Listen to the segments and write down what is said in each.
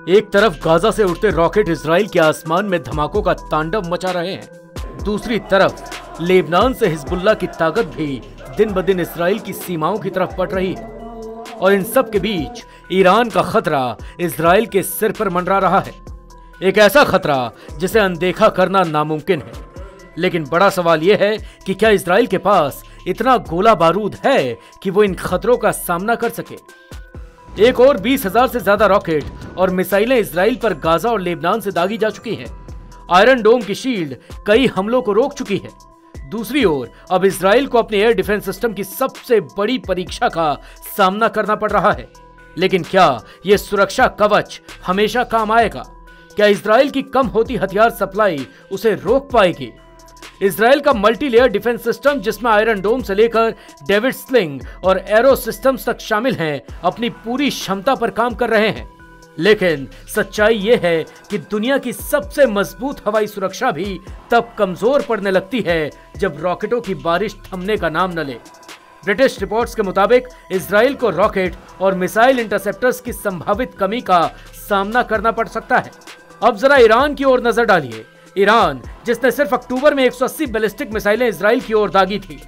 एक तरफ गाजा से उड़ते रॉकेट इजराइल के आसमान में धमाकों का तांडव मचा रहे हैं, दूसरी तरफ लेबनान से हिजबुल्लाह की ताकत भी दिन ब दिन इजराइल की सीमाओं की तरफ बढ़ रही है। और इन सब के बीच ईरान का खतरा इजराइल के सिर पर मंडरा रहा है, एक ऐसा खतरा जिसे अनदेखा करना नामुमकिन है। लेकिन बड़ा सवाल यह है कि क्या इजराइल के पास इतना गोला बारूद है कि वो इन खतरों का सामना कर सके। एक और 20,000 से ज्यादा रॉकेट और मिसाइलें इजराइल पर गाजा और लेबनान से दागी जा चुकी हैं। आयरन डोम की शील्ड कई हमलों को रोक चुकी है। दूसरी ओर अब इजराइल को अपने एयर डिफेंस सिस्टम की सबसे बड़ी परीक्षा का सामना करना पड़ रहा है। लेकिन क्या यह सुरक्षा कवच हमेशा काम आएगा? क्या इजराइल की कम होती हथियार सप्लाई उसे रोक पाएगी? इजराइल का मल्टी लेयर डिफेंस सिस्टम, जिसमें आयरन डोम से लेकर डेविड स्लिंग और एरो सिस्टम्स तक शामिल हैं, अपनी पूरी क्षमता पर काम कर रहे हैं। लेकिन सच्चाई यह है कि दुनिया की सबसे मजबूत हवाई सुरक्षा भी तब कमजोर पड़ने लगती है जब रॉकेटों की बारिश थमने का नाम न ले। ब्रिटिश रिपोर्ट्स के मुताबिक इजराइल को रॉकेट और मिसाइल इंटरसेप्टर्स की संभावित कमी का सामना करना पड़ सकता है। अब जरा ईरान की ओर नजर डालिए। ईरान, जिसने सिर्फ अक्टूबर में 180 बैलिस्टिक मिसाइलें इजराइल की ओर दागी थी।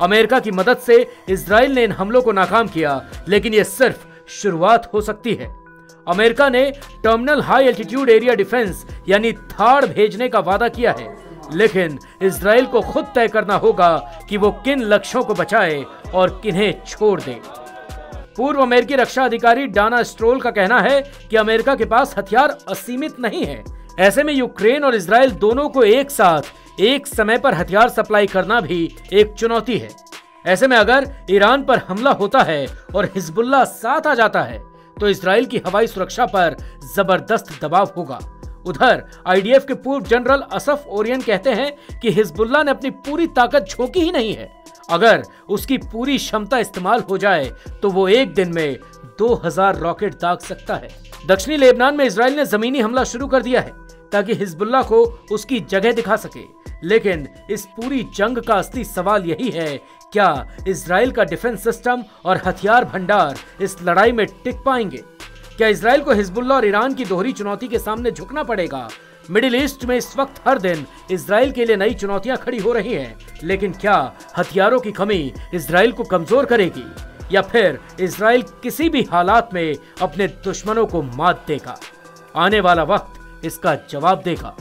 अमेरिका की मदद से इजराइल ने इन हमलों को नाकाम किया, लेकिन यह सिर्फ शुरुआत हो सकती है। अमेरिका ने terminal high altitude area defence यानी थाड़ भेजने का वादा किया है, लेकिन इजराइल को खुद तय करना होगा कि वो किन लक्ष्यों को बचाए और किन्हें छोड़ दे। पूर्व अमेरिकी रक्षा अधिकारी डाना स्ट्रोल का कहना है कि अमेरिका के पास हथियार असीमित नहीं है। ऐसे में यूक्रेन और इजराइल दोनों को एक साथ एक समय पर हथियार सप्लाई करना भी एक चुनौती है। ऐसे में अगर ईरान पर हमला होता है और हिजबुल्लाह साथ आ जाता है तो इजराइल की हवाई सुरक्षा पर जबरदस्त दबाव होगा। उधर आईडीएफ के पूर्व जनरल असफ ओरियन कहते हैं कि हिजबुल्लाह ने अपनी पूरी ताकत झोंकी ही नहीं है। अगर उसकी पूरी क्षमता इस्तेमाल हो जाए तो वो एक दिन में 2000 रॉकेट दाग सकता है। दक्षिणी लेबनान में इजराइल ने जमीनी हमला शुरू कर दिया है ताकि हिजबुल्लाह को उसकी जगह दिखा सके। लेकिन इस पूरी जंग का असली सवाल यही है, क्या इजराइल का डिफेंस सिस्टम और हथियार भंडार इस लड़ाई में टिक पाएंगे? क्या इजराइल को हिजबुल्लाह और ईरान की दोहरी चुनौती के सामने झुकना पड़ेगा? मिडिल ईस्ट में इस वक्त हर दिन इजराइल के लिए नई चुनौतियां खड़ी हो रही हैं, लेकिन क्या हथियारों की कमी इजराइल को कमजोर करेगी या फिर इजराइल किसी भी हालात में अपने दुश्मनों को मात देगा? आने वाला वक्त इसका जवाब देगा।